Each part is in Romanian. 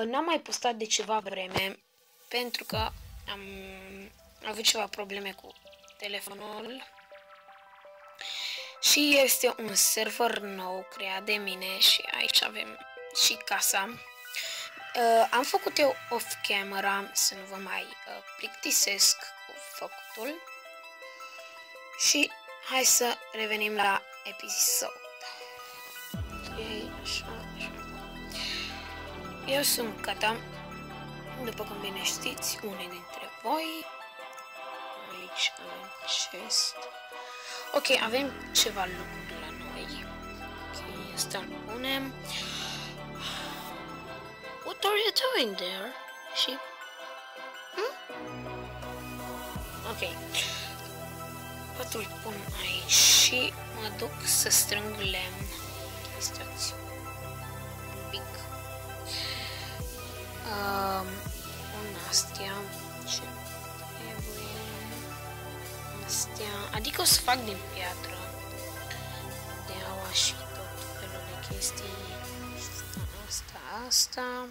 N-am mai postat de ceva vreme pentru că am avut ceva probleme cu telefonul și este un server nou creat de mine și aici avem și casa. Am făcut eu off-camera să nu vă mai plictisesc cu făcutul și hai să revenim la episod. Așa. Eu sunt Cata, după cum bine știți, unii dintre voi. Aici avem chest. Ok, avem ceva lucruri la noi. Ok, asta îl punem. What are you doing there? Și... Ok. Patul pun aici și mă duc să strâng lemn. Stați. Un pic. Pun astea. Ce trebuie? Astea. Adică o să fac din piatră. Deaua și tot felul de chestii. Asta.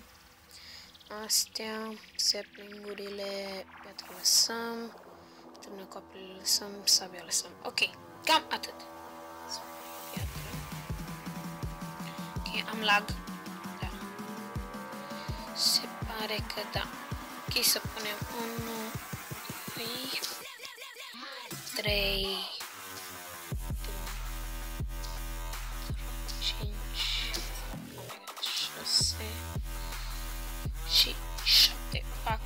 Astea. Saplingurile. Piatră lăsăm. Turnăcoapele lăsăm. Sabia lăsăm. Ok. Cam atât. Piatră. Ok, am lag. Da. Se pare că da. Ok, să punem 1, 2, 3, 5, 6 și 7. Pac.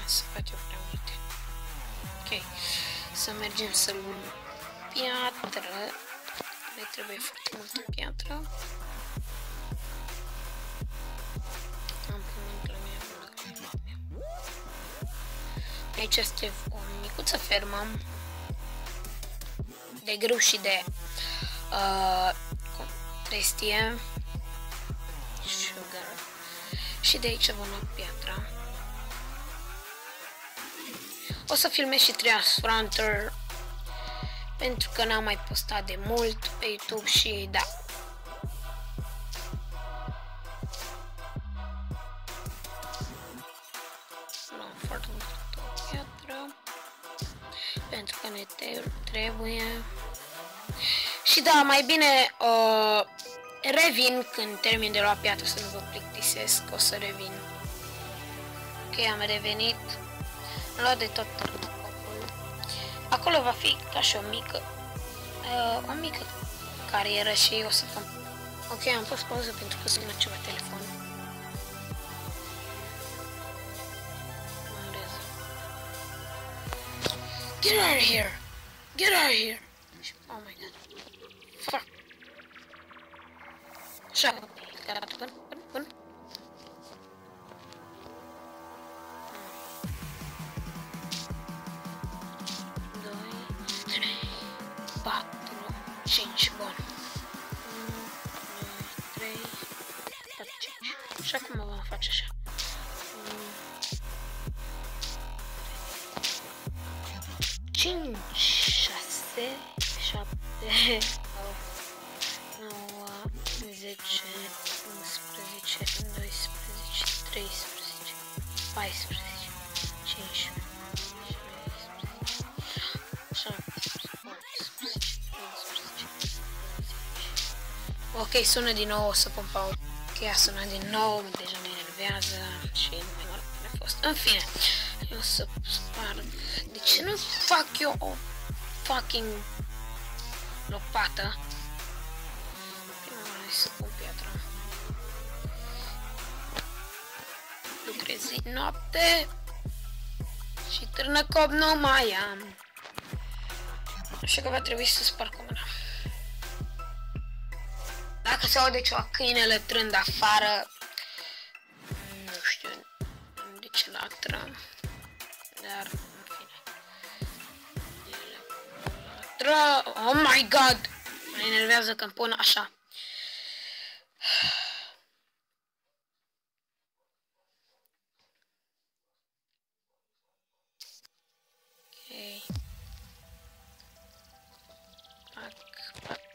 Să fac eu prea multe. Ok, să mergem să luăm piatră. Ne trebuie foarte multă piatră. Am pământ la mine. Aici este o micuță fermă de grâu și de trestie. Sugar. Și de aici vom lua piatra. O să filmez și Transfronter pentru că n-am mai postat de mult pe YouTube și da. Luăm foarte multă piatră pentru că ne trebuie. Și da, mai bine revin când termin de luat piatră să nu vă plictisesc, o să revin. Ok, am revenit. Am luat de tot turnăcopul. Acolo va fi ca și o mică carieră și o să fac. Ok, am pus pauză pentru că sună ceva telefon. Get out of here! Get out of here! Oh my god. Fuck. Așa, gata, bun. 4, 5, bun. 1, 2, 3, 4, 5. Și acum vom face așa. 5, 6, 7, 8, 9, 10, 11, 12, 13, 14, 15, 16, ok, sună din nou, o să pun pauză. Ok, a sunat din nou, deja mă enervează și nu mai mă rog a fost. În fine, eu o să sparg. De ce nu fac eu o fucking lopată? Prima oară să pun piatra. Lucrez zi noapte și târnăcop nu mai am. Așa că va trebui să sparg cu mâna. Dacă se aude ceva câine lătrând afară, nu știu de ce latră, dar în fine. Latră, oh my god! Mă enervează când pun așa. Ok.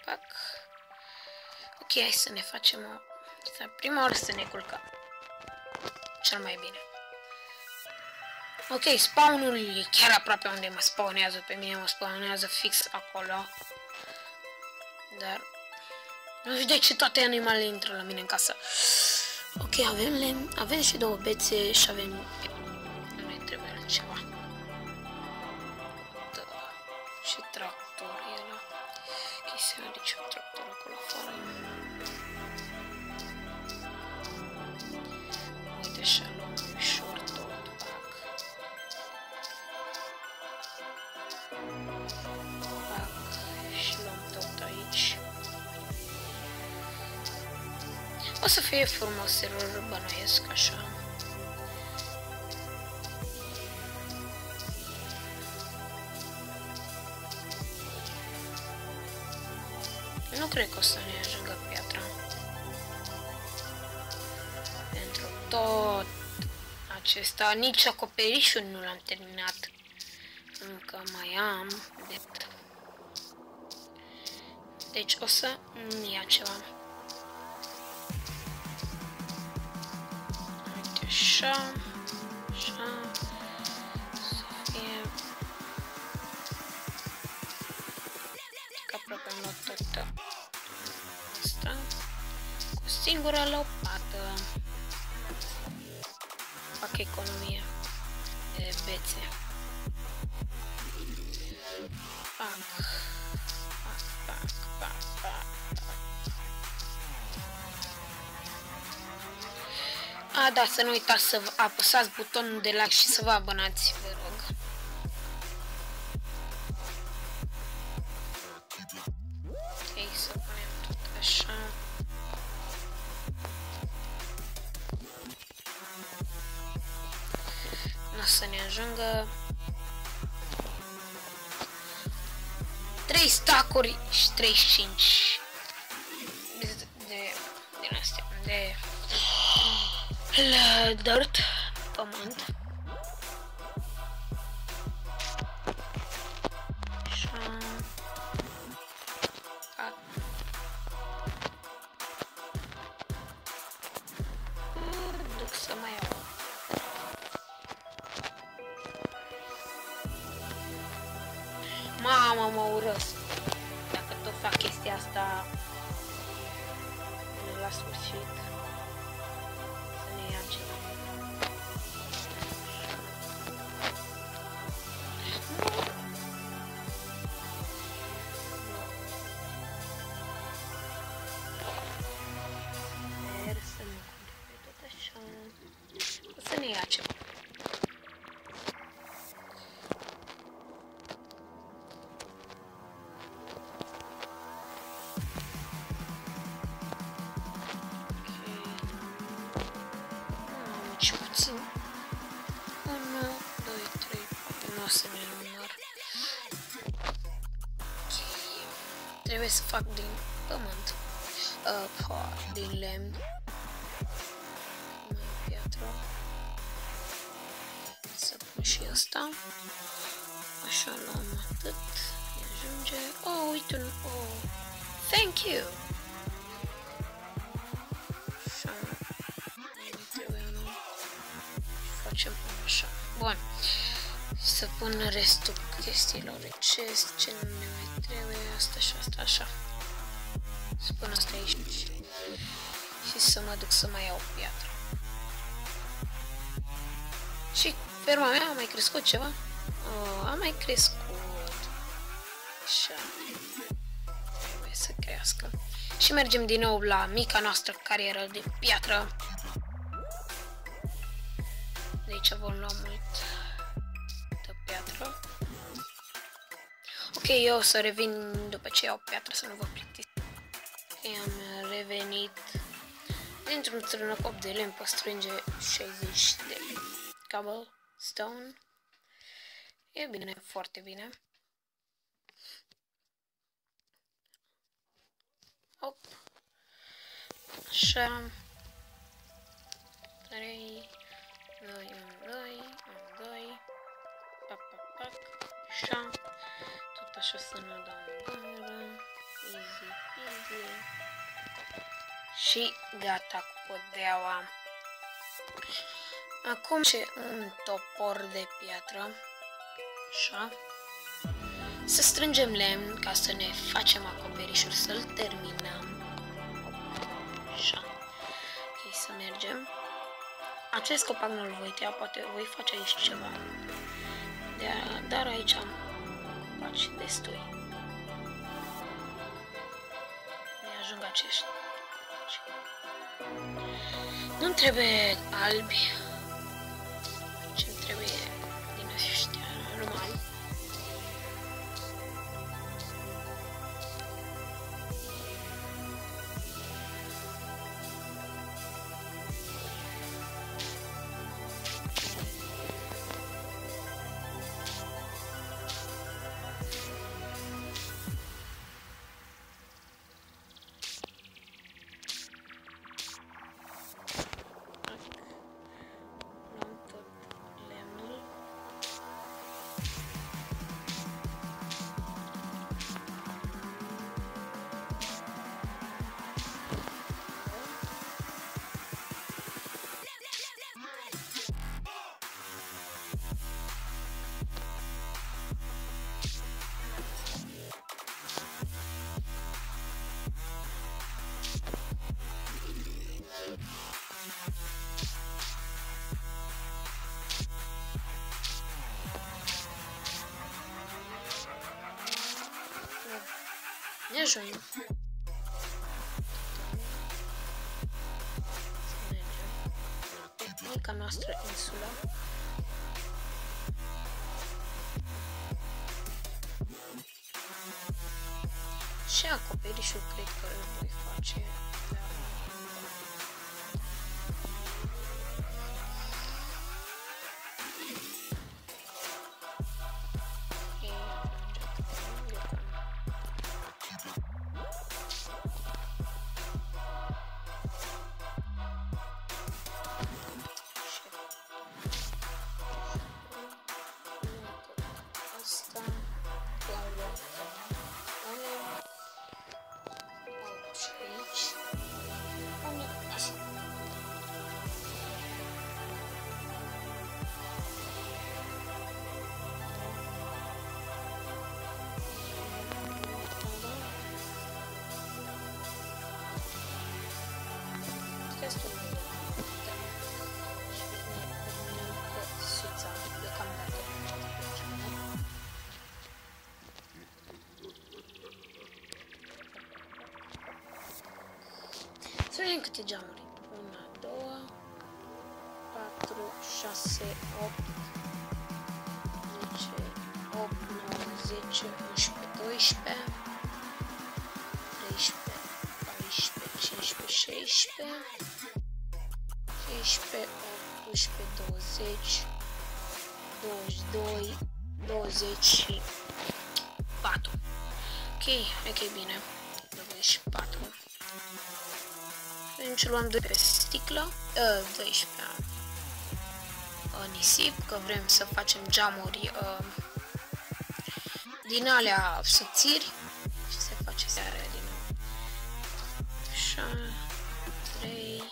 Pac. Ok, hai să ne facem o... Prima oară să ne culcăm. Cel mai bine. Ok, spawnul e chiar aproape unde mă spawnează. Pe mine mă spawnează fix acolo. Dar... nu știu de ce toate animalele intră la mine în casă. Ok, avem lemn, avem și 2 bețe și avem... nu ne trebuie altceva. Da. Și tractor e ăla. Chestia de ce un tractor acolo afară. Uite așa, luăm ușor tot, pac. Pac. Și luăm tot aici. O să fie frumos serverul, bănuiesc, așa. Nu cred că o să ne ajungă piatra. Pentru tot acesta, nici acoperișul nu l-am terminat. Încă mai am de... deci o să ia ceva. Uite așa, așa, să fie... că aproape am luat tot asta cu singura lopată. Fac economie de bețe. Pac, pac, pac, pac, pac. A, da, să nu uitați să apăsați butonul de like și să vă abonați, vă rog. Ok, să punem tot așa. Nu o să ne ajungă 3 stack-uri și 35 din astea, de dirt, pământ. Așa. Duc să mai iau. Mamă, mă urăsc. Dacă tot fac chestia asta până la sfârșit, să ne ia ceva. Sper să nu continue tot așa. O să ne ia ceva. Și puțin. 1, 2, 3, 4, nu o să ne număr. Okay. Trebuie să fac din pământ. Din lemn. Mai piatră. Să pun și asta. Așa luăm atât. Ne ajunge. Oh, uite un... oh. Thank you! Facem așa. Bun. Să pun restul chestiilor de chest, ce nu ne mai trebuie, asta și asta, așa. Să pun asta aici. Și să mă duc să mai iau piatră. Și ferma mea a mai crescut ceva? Oh, a mai crescut. Așa. Trebuie să crească. Și mergem din nou la mica noastră carieră de piatră. De aici vom lua mult de piatră. Ok, eu o să revin după ce iau piatră, să nu vă plictisiți. Ok, am revenit. Dintr-un trânăcop de lemn pot strânge 60 de cobblestone. E bine, foarte bine. Hop. Așa. 3, 2, 2, pac, pac, pac, așa, tot așa să ne dau în bară, easy, easy. Și gata cu podeaua. Acum ce un topor de piatră. Așa. Să strângem lemn ca să ne facem acoperișul, să-l terminăm. Așa. Ok, să mergem. Acest copac nu-l voi tăia, poate voi face aici ceva. Dar aici am copaci destui. Ne ajung acești. Nu-mi trebuie albi. Ce-mi trebuie din ăștia normali. Ne ajung. Mica noastră insulă. Și acoperișul cred că îl voi face. Să vedem câte geamuri. 1, 2, 4, 6, 8, 10, 8, 9, 10, 11, 12, 13, 14, 15, 16, 17, 18, 20, 22, 24. Ok, bine. 24. Deci luăm 2 pe sticlă, 12 nisip, că vrem să facem geamuri din alea subțiri și se face seara din nou. Așa, 3,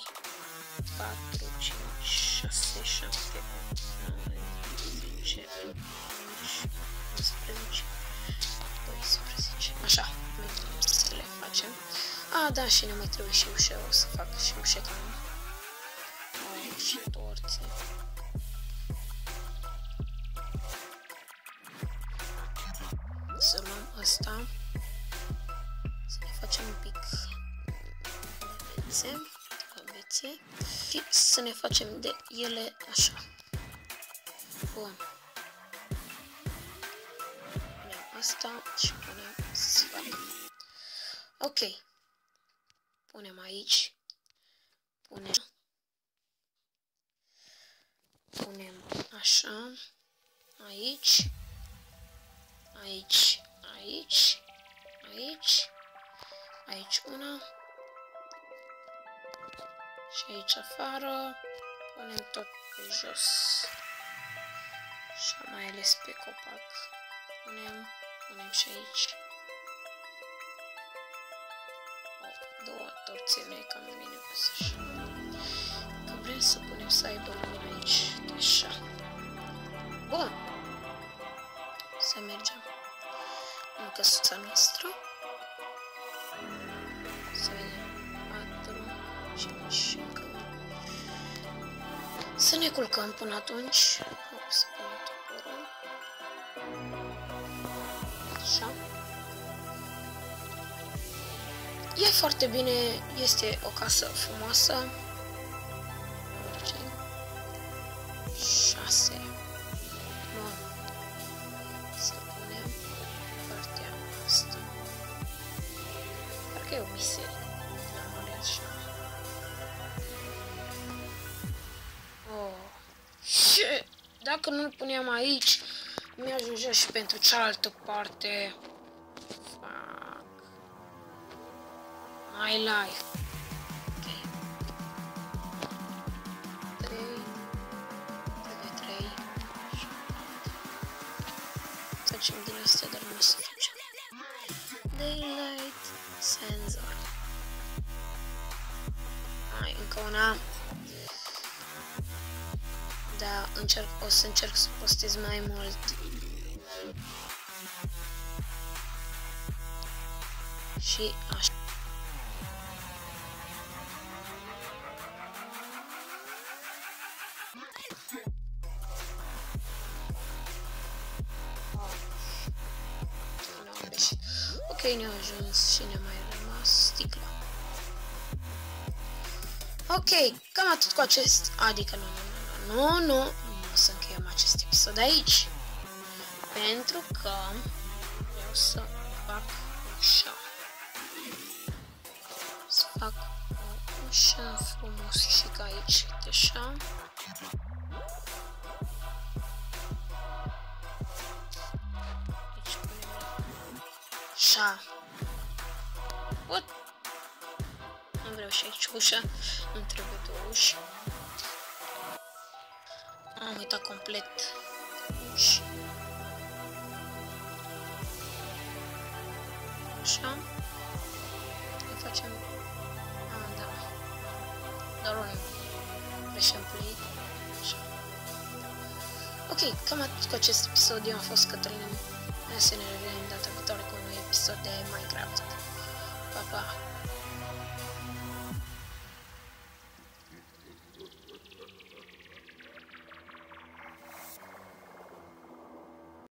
4, 5, 6, 7, 8, 9, 10, 11, 12, așa, să le facem. Da, și ne mai trebuie și ușe, o să fac și ușe cam. Și torțe. Să luăm asta. Să ne facem un pic bețe. Și să ne facem de ele așa. Bun. Punem asta și punem sfat. Ok. Punem aici, punem așa, aici, aici, aici, aici, aici una și aici afară, punem tot pe jos și mai ales pe copac, punem și aici. două torțele, cam bine pus așa. Că vrem să punem să aibă lumină aici, așa. Bun. Să mergem în căsuța noastră. Să vedem 4, 5, încă 1. Să ne culcăm până atunci. Să punem toporul. Așa. E foarte bine, este o casă frumoasă. 6. Bun. Să punem partea asta. Parcă e o biserică. Așa. Oh. Și dacă nu-l puneam aici, mi-ajungea și pentru cealaltă parte. Fuck. My life. Ok. 3. 3. Facem din astea, dar nu o să facem. Daylight sensor. Mai încă una. Da, o să încerc să postez mai mult. Și așa. Ok, ne-a ajuns și ne-a mai rămas sticla. Ok, cam atât cu acest... Adică nu o să încheiem acest episod aici. Pentru că vreau să fac așa. Să fac așa frumos și ca aici, așa. Aici punem așa. What? Nu vreau și aici ușa, nu trebuie două uși. Am uitat complet uși. Așa. Îi facem... da. Doar un preșamplit. Așa. Ok, cam atât cu acest episod. Eu am fost Cătălin. Să ne revedem data viitoare cu un nou episod de Minecraft. Pa, pa!